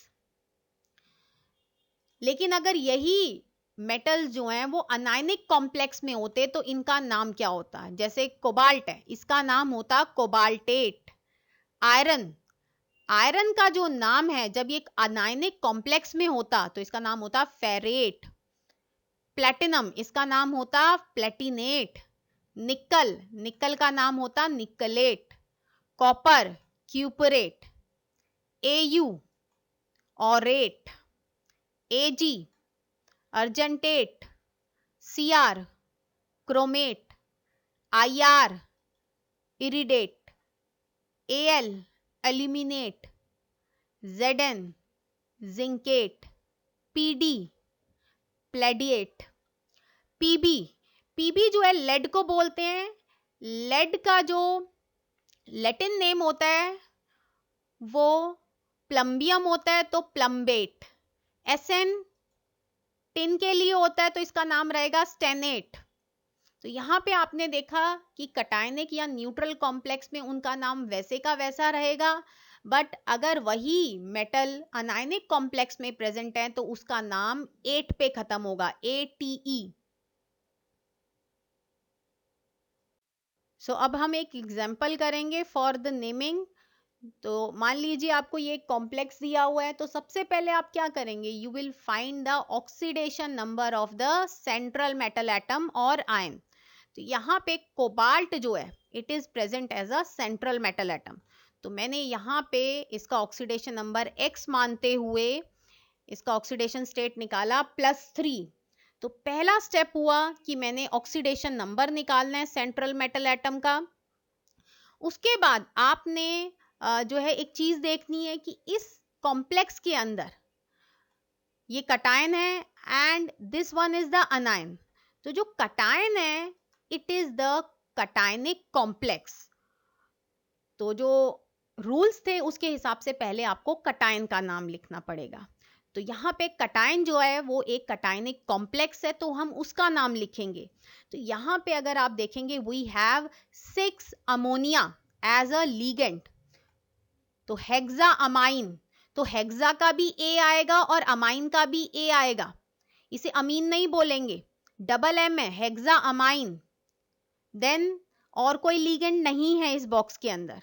Speaker 1: लेकिन अगर यही मेटल्स जो हैं वो अनायनिक कॉम्प्लेक्स में होते तो इनका नाम क्या होता. जैसे कोबाल्ट है इसका नाम होता कोबाल्टेट. आयरन, आयरन का जो नाम है जब ये अनायनिक कॉम्प्लेक्स में होता तो इसका नाम होता फेरेट. प्लेटिनम इसका नाम होता प्लेटिनेट. निकल, निकल का नाम होता nickelate. Copper cuprate. Au aurate. Ag argentate. Cr chromate. Ir iridate. Al aluminate. Zn zincate. Pd palladate. Pb जो है लेड को बोलते हैं. लेड का जो लैटिन नेम होता है वो प्लम्बियम होता है तो प्लम्बेट. Sn टिन के लिए होता है तो इसका नाम रहेगा स्टेनेट. तो यहाँ पे आपने देखा कि कटायनिक या न्यूट्रल कॉम्प्लेक्स में उनका नाम वैसे का वैसा रहेगा, बट अगर वही मेटल अनायनिक कॉम्प्लेक्स में प्रेजेंट है तो उसका नाम 8 पे खत्म होगा, ATE. सो अब हम एक एग्जाम्पल करेंगे फॉर द नेमिंग. तो मान लीजिए आपको ये कॉम्प्लेक्स दिया हुआ है तो सबसे पहले आप क्या करेंगे, you will find the oxidation number of the central metal atom और आयन. तो यहाँ पे कोबाल्ट जो है it is present as a central metal atom. तो मैंने यहाँ पे इसका ऑक्सीडेशन नंबर X मानते हुए इसका ऑक्सीडेशन स्टेट निकाला +3. तो पहला स्टेप हुआ कि मैंने ऑक्सीडेशन नंबर निकालना है सेंट्रल मेटल एटम का. उसके बाद आपने जो है एक चीज देखनी है कि इस कॉम्प्लेक्स के अंदर ये कटायन है and this one is the अनायन. तो जो कटायन है it is the cationic complex. तो जो रूल्स थे उसके हिसाब से पहले आपको कटायन का नाम लिखना पड़ेगा. तो यहाँ पे कटायन जो है वो एक कटायनिक कॉम्प्लेक्स है, तो हम उसका नाम लिखेंगे। तो यहाँ पे अगर आप देखेंगे we have 6 ammonia as a ligand, तो हेक्सा अमाइन, तो हेक्सा का भी ए आएगा और अमाइन का भी ए आएगा, इसे अमीन नहीं बोलेंगे, डबल एम है, हेक्सा अमाइन। देन और कोई लीगेंट नहीं है इस बॉक्स के अंदर।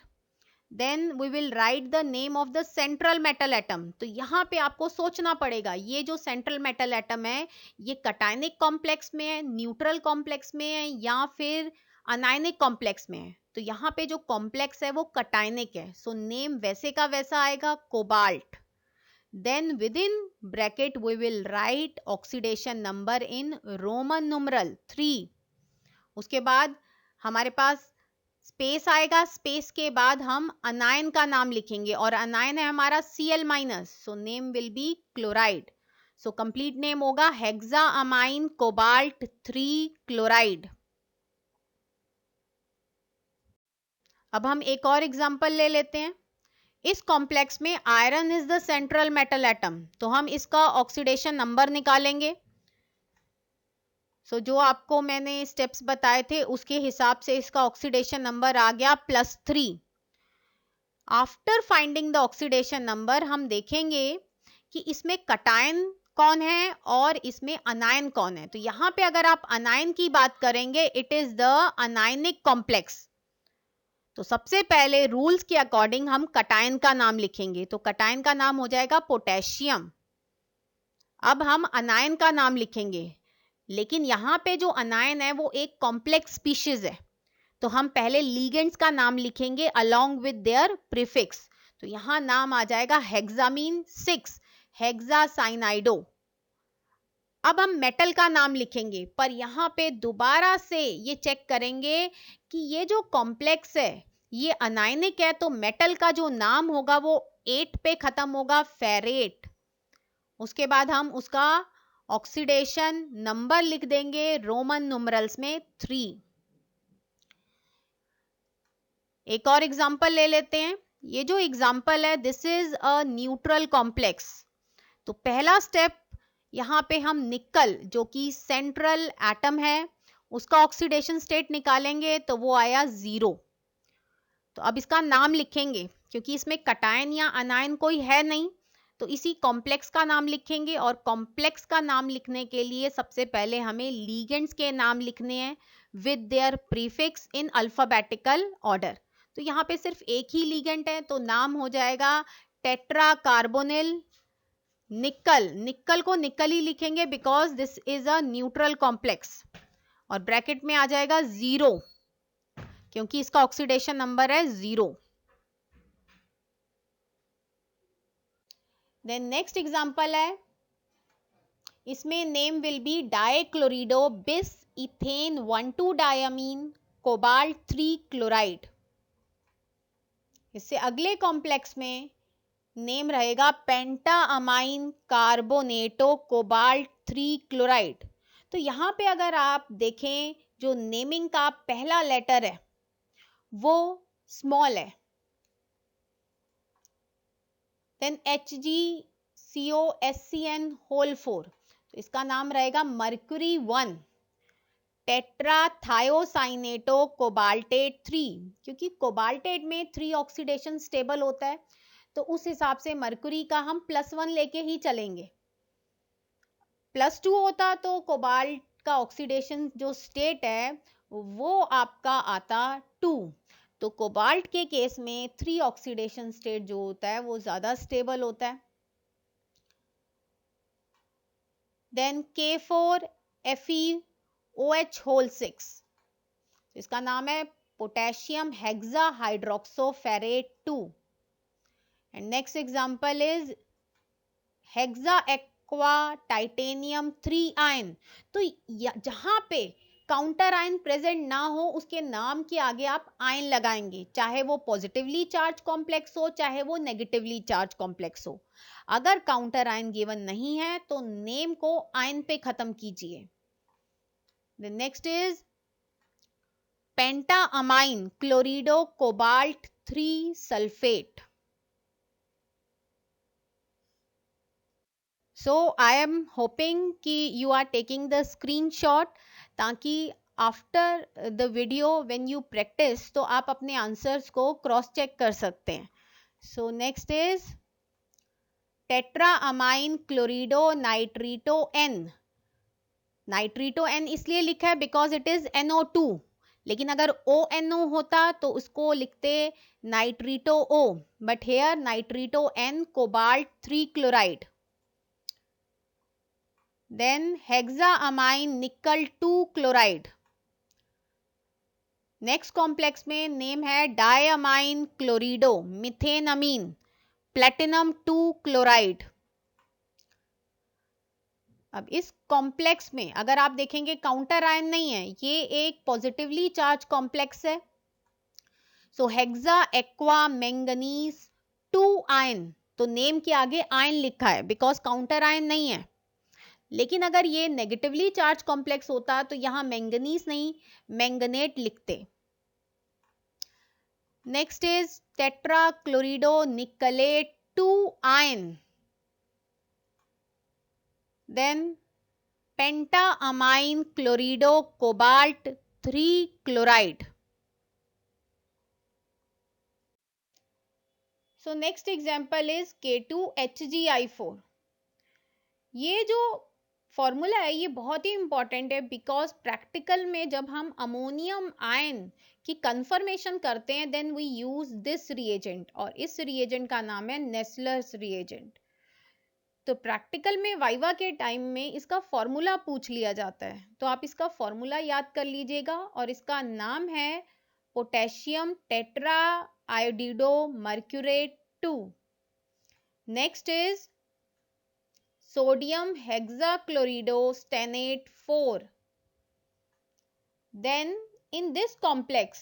Speaker 1: Then we will write the name of the central metal atom. तो यहाँ पे आपको सोचना पड़ेगा ये जो सेंट्रल मेटल एटम है ये कटायनिक कॉम्प्लेक्स में है, न्यूट्रल कॉम्प्लेक्स में है, या फिर अनायनिक कॉम्प्लेक्स में है। तो यहाँ पे जो कॉम्प्लेक्स है वो कटायनिक है, सो नेम वैसे का वैसा आएगा, cobalt. Then within bracket we will write oxidation number in roman numeral 3। उसके बाद हमारे पास स्पेस आएगा, स्पेस के बाद हम अनायन का नाम लिखेंगे और अनायन है हमारा Cl minus, so name will be chloride. So complete name होगा हेक्सा अमाइन कोबाल्ट 3 क्लोराइड। अब हम एक और एग्जांपल ले लेते हैं। इस कॉम्प्लेक्स में iron is the central metal atom, तो हम इसका ऑक्सीडेशन नंबर निकालेंगे। जो आपको मैंने स्टेप्स बताए थे उसके हिसाब से इसका ऑक्सीडेशन नंबर आ गया +3। After finding the oxidation number हम देखेंगे कि इसमें कटायन कौन है और इसमें अनायन कौन है। तो यहाँ पे अगर आप अनायन की बात करेंगे it is the anionic complex. तो सबसे पहले रूल्स के अकॉर्डिंग हम कटायन का नाम लिखेंगे, तो कटायन का नाम हो जाएगा पोटेशियम। अब हम अनायन का नाम लिखेंगे, लेकिन यहाँ पे जो अनायन है वो एक कॉम्प्लेक्स स्पीशीज है, तो हम पहले लीगेंड्स का नाम लिखेंगे अलोंग विद देयर प्रीफिक्स। तो यहाँ नाम आ जाएगा हेक्सामीन 6 हेक्सासाइनाइडो। अब हम मेटल का नाम लिखेंगे, पर यहाँ पे दोबारा से ये चेक करेंगे कि ये जो कॉम्प्लेक्स है ये अनायनिक है, तो मेटल का जो नाम होगा वो 8 पे खत्म होगा, फेरेट। उसके बाद हम उसका ऑक्सीडेशन नंबर लिख देंगे रोमन नुमरल्स में 3। एक और एग्जांपल ले लेते हैं। ये जो एग्जांपल है this is a neutral complex. तो पहला स्टेप यहाँ पे हम निकल जो कि सेंट्रल एटम है उसका ऑक्सीडेशन स्टेट निकालेंगे, तो वो आया 0। तो अब इसका नाम लिखेंगे क्योंकि इसमें कटायन या अनायन कोई है नहीं, तो इसी कॉम्प्लेक्स का नाम लिखेंगे। और कॉम्प्लेक्स का नाम लिखने के लिए सबसे पहले हमें लीगेंड्स के नाम लिखने हैं with their prefix in alphabetical order. तो यहाँ पे सिर्फ एक ही लीगेंड है, तो नाम हो जाएगा टेट्रा कार्बोनिल निकल। निकल को निकल ही लिखेंगे because this is a neutral complex, और ब्रैकेट में आ जाएगा 0 क्योंकि इसका ऑक्सीडेशन नंबर है 0। देन नेक्स्ट एग्जांपल है, इसमें नेम विल बी डाइक्लोरिडो बिस इथेन 1,2 डायमीन कोबाल्ट 3 क्लोराइड। इससे अगले कॉम्प्लेक्स में नेम रहेगा पेंटा अमाइन कार्बोनेटो कोबाल्ट 3 क्लोराइड। तो यहाँ पे अगर आप देखें जो नेमिंग का पहला लेटर है वो स्मॉल है, देन HgCOSCN होल 4, तो इसका नाम रहेगा मर्क्यूरी 1 टेट्राथायोसाइनेटो कोबाल्टेट 3, क्योंकि कोबाल्टेट में 3 ऑक्सीडेशन स्टेबल होता है, तो उस हिसाब से मर्क्यूरी का हम +1 लेके ही चलेंगे। +2 होता तो कोबाल्ट का ऑक्सीडेशन जो स्टेट है वो आपका आता 2। तो कोबाल्ट के केस में 3 ऑक्सीडेशन स्टेट जो होता है वो ज्यादा स्टेबल होता है। देन K4FeOH होल 6, इसका नाम है potassium hexa hydroxoferrate 2। And next example is hexa aqua titanium 3 ion. तो जहां पे काउंटर आयन प्रेजेंट ना हो उसके नाम के आगे आप आयन लगाएंगे, चाहे वो पॉजिटिवली चार्ज कॉम्प्लेक्स हो चाहे वो नेगेटिवली चार्ज कॉम्प्लेक्स हो। अगर काउंटर आयन गिवन नहीं है तो नेम को आयन पे खत्म कीजिए। The next is penta ammine chlorido cobalt 3 sulfate. So I am hoping कि you are taking the screenshot, ताकि after the video when you practice तो आप अपने आंसर्स को क्रॉस चेक कर सकते हैं. So next is tetra ammine chlorido nitrito N. Nitrito N इसलिए लिखा है बिकॉज इट इज NO2, लेकिन अगर ONO होता तो उसको लिखते nitrito O, but here nitrito N cobalt 3 chloride. Then hexaammine nickel 2 chloride. Next complex में नेम है diammine chlorido methanamine platinum 2 chloride. अब इस कॉम्प्लेक्स में अगर आप देखेंगे काउंटर आयन नहीं है, ये एक पॉजिटिवली चार्ज कॉम्प्लेक्स है. सो हेक्सा एक्वा मैंगनीज 2 आयन, तो नेम के आगे आयन लिखा है बिकॉज काउंटर आयन नहीं है. लेकिन अगर ये नेगेटिवली चार्ज कॉम्प्लेक्स होता तो यहां मैंगनीज नहीं मैंगनेट लिखते. Next is tetra chlorido nickelate 2 ion. Then pentaammine chlorido cobalt 3 chloride. So next example is K2HgI4. ये जो फॉर्मूला है ये बहुत ही इंपॉर्टेंट है बिकॉज प्रैक्टिकल में जब हम अमोनियम आयन की कंफर्मेशन करते हैं then we use this reagent, और इस रिएजेंट का नाम है नेस्लर्स रिएजेंट. तो प्रैक्टिकल में वाइवा के टाइम में इसका फॉर्मूला पूछ लिया जाता है, तो आप इसका फॉर्मूला याद कर लीजिएगा, और इसका नाम है potassium tetra iodido mercurate 2. Next is sodium hexachlorido stannate 4. Then in this complex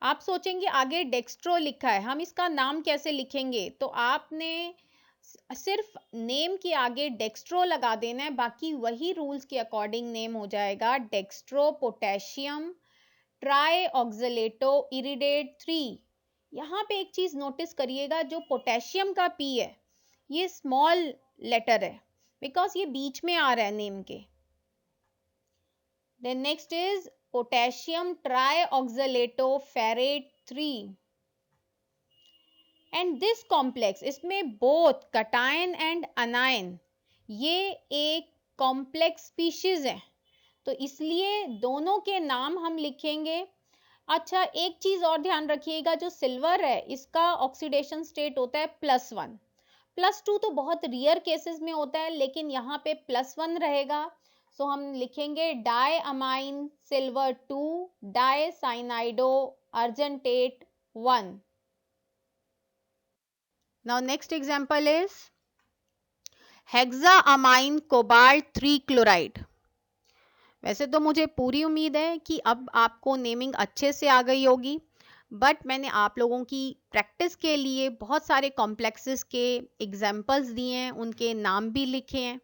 Speaker 1: आप सोचेंगे आगे डेक्स्ट्रो लिखा है, हम इसका नाम कैसे लिखेंगे, तो आपने सिर्फ नेम के आगे डेक्स्ट्रो लगा देना है, बाकी वही रूल्स के अकॉर्डिंग नेम हो जाएगा डेक्स्ट्रो पोटेशियम ट्राई ऑक्सलेटो इरिडेट 3. यहाँ पे एक चीज नोटिस करिएगा, जो पोटेशियम का P है ये स्मॉल लेटर है बिकॉज ये बीच में आ रहा है नेम के. Then next is potassium tri oxalato ferrate 3. And this complex इसमें बोथ कटायन एंड अनायन ये एक कॉम्प्लेक्स स्पीशीज है, तो इसलिए दोनों के नाम हम लिखेंगे. अच्छा एक चीज और ध्यान रखिएगा, जो सिल्वर है इसका ऑक्सीडेशन स्टेट होता है +1. +2 तो बहुत रियर केसेस में होता है, लेकिन यहाँ पे +1 रहेगा. सो हम लिखेंगे die ammine silver 2 di cyanido argentate 1. Now next example is hexaammine cobalt 3 chloride. वैसे तो मुझे पूरी उम्मीद है कि अब आपको नेमिंग अच्छे से आ गई होगी, बट मैंने आप लोगों की प्रैक्टिस के लिए बहुत सारे कॉम्प्लेक्सेस के एग्जाम्पल्स दिए हैं, उनके नाम भी लिखे हैं,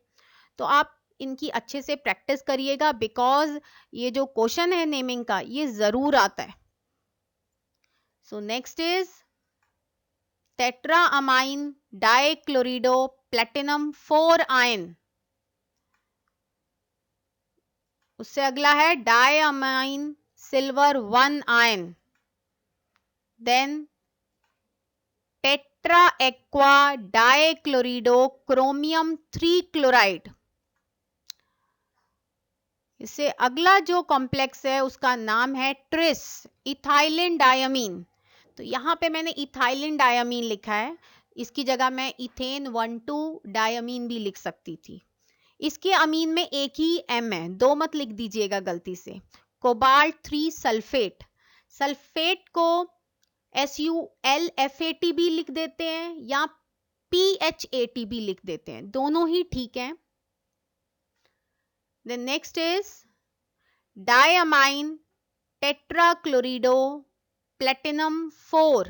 Speaker 1: तो आप इनकी अच्छे से प्रैक्टिस करिएगा बिकॉज ये जो क्वेश्चन है नेमिंग का ये जरूर आता है. So next is tetra ammine dichlorido platinum 4 ion. उससे अगला है diammine silver 1 ion. Then tetra aqua dichlorido chromium 3 chloride. इससे अगला जो कॉम्प्लेक्स है उसका नाम है ट्रिस इथाइलिन डायमीन. तो यहाँ पे मैंने इथाइलिन डायमीन लिखा है, इसकी जगह मैं इथेन 1,2 डायमीन भी लिख सकती थी. इसके अमीन में एक ही M है, दो मत लिख दीजिएगा गलती से. Cobalt 3 sulphate. सल्फेट को SULFAT भी लिख देते हैं या PHAT भी लिख देते हैं, दोनों ही ठीक है. The next is diamine tetrachlorido platinum 4.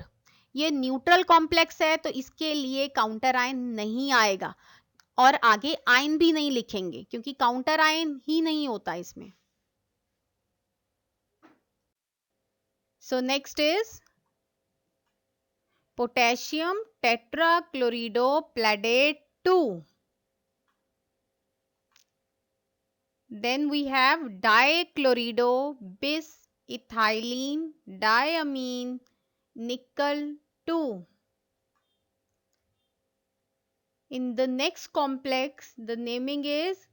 Speaker 1: ये न्यूट्रल कॉम्प्लेक्स है तो इसके लिए काउंटर आयन नहीं आएगा, और आगे आयन भी नहीं लिखेंगे क्योंकि काउंटर आयन ही नहीं होता इसमें. So next is potassium tetrachlorido palladate 2. Then we have dichlorido, bis, ethylene, diamine, nickel 2. In the next complex, the naming is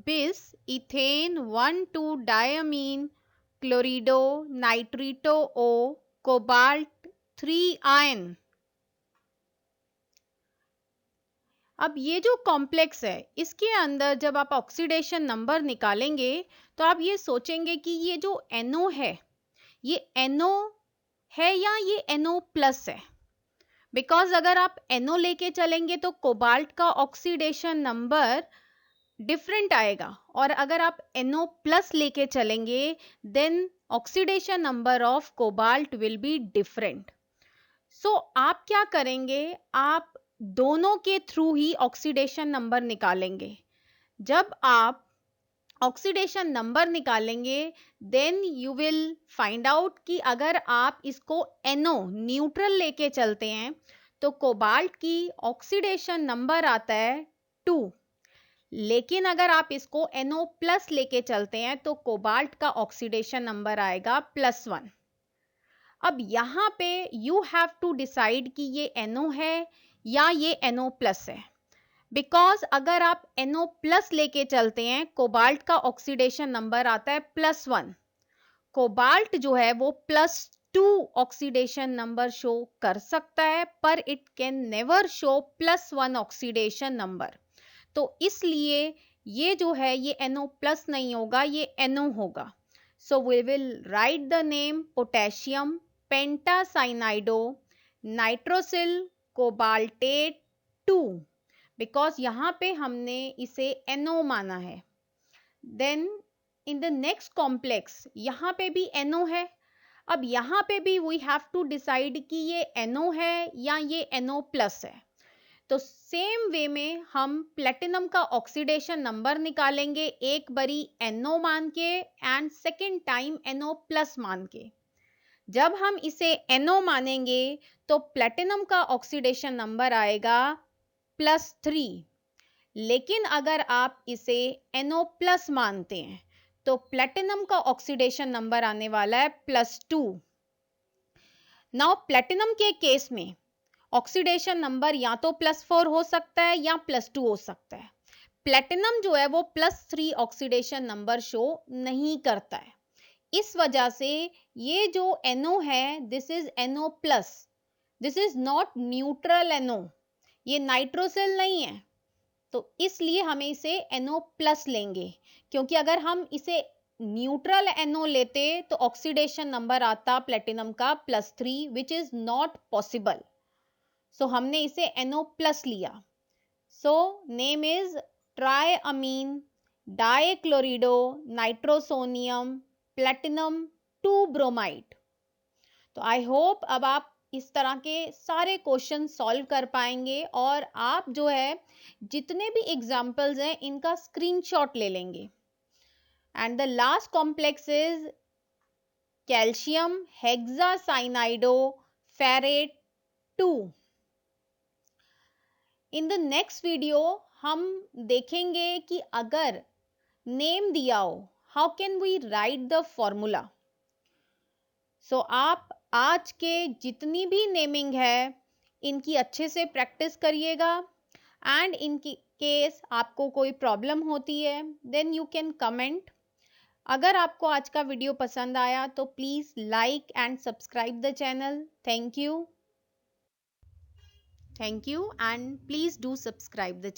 Speaker 1: bis, ethane 1,2-diamine, chlorido, nitrito O, cobalt 3 ion. अब ये जो complex है इसके अंदर जब आप ऑक्सीडेशन नंबर निकालेंगे तो आप ये सोचेंगे कि ये जो NO है ये NO है या ये NO प्लस है। बिकॉज अगर आप NO लेके चलेंगे तो कोबाल्ट का ऑक्सीडेशन नंबर डिफरेंट आएगा और अगर आप NO प्लस लेके चलेंगे then oxidation number of cobalt will be different. So आप क्या करेंगे, आप दोनों के थ्रू ही ऑक्सीडेशन नंबर निकालेंगे। जब आप ऑक्सीडेशन नंबर निकालेंगे then you will find out कि अगर आप इसको NO न्यूट्रल लेके चलते हैं तो कोबाल्ट की ऑक्सीडेशन नंबर आता है 2, लेकिन अगर आप इसको NO प्लस लेके चलते हैं तो कोबाल्ट का ऑक्सीडेशन नंबर आएगा +1। अब यहाँ पे यू हैव टू डिसाइड कि ये NO है या ये NO प्लस है। बिकॉज अगर आप NO प्लस लेके चलते हैं कोबाल्ट का ऑक्सीडेशन नंबर आता है +1, कोबाल्ट जो है वो +2 ऑक्सीडेशन नंबर शो कर सकता है पर it can never show +1 oxidation number. तो इसलिए ये जो है ये NO प्लस नहीं होगा, ये NO होगा। So we will write the name potassium pentacyanido nitrosyl cobaltate 2 because यहाँ पे हमने इसे NO माना है। Then in the next complex यहाँ पे भी NO है। अब यहाँ पे भी वी हैव टू डिसाइड कि ये NO है या ये NO प्लस है। तो सेम वे में हम प्लेटिनम का ऑक्सीडेशन नंबर निकालेंगे, एक बारी NO मान के and second time NO plus मान के। जब हम इसे NO मानेंगे तो प्लेटिनम का ऑक्सीडेशन नंबर आएगा +3, लेकिन अगर आप इसे NO प्लस मानते हैं तो प्लेटिनम का ऑक्सीडेशन नंबर आने वाला है +2। नाउ प्लेटिनम के केस में ऑक्सीडेशन नंबर या तो +4 हो सकता है या +2 हो सकता है। प्लेटिनम जो है वो +3 ऑक्सीडेशन नंबर शो नहीं करता है। इस वजह से ये जो NO है this is NO plus, this is not neutral NO, ये नाइट्रोसिल नहीं है। तो इसलिए हमें इसे NO प्लस लेंगे, क्योंकि अगर हम इसे न्यूट्रल NO लेते तो ऑक्सीडेशन नंबर आता प्लेटिनम का +3 which is not possible. So हमने इसे NO प्लस लिया। So name is triammine dichlorido nitrosonium platinum 2 bromide. तो आई होप अब आप इस तरह के सारे क्वेश्चन सॉल्व कर पाएंगे और आप जो है जितने भी एग्जाम्पल्स हैं इनका स्क्रीनशॉट ले लेंगे। And the last complex is calcium hexacyanido ferrate 2। In the next video हम देखेंगे कि अगर नेम दिया हो how can we write the formula. So आप आज के जितनी भी नेमिंग है इनकी अच्छे से प्रैक्टिस करिएगा एंड इन केस आपको कोई प्रॉब्लम होती है देन यू कैन कमेंट। अगर आपको आज का वीडियो पसंद आया तो please like and subscribe the channel. Thank you and please do subscribe the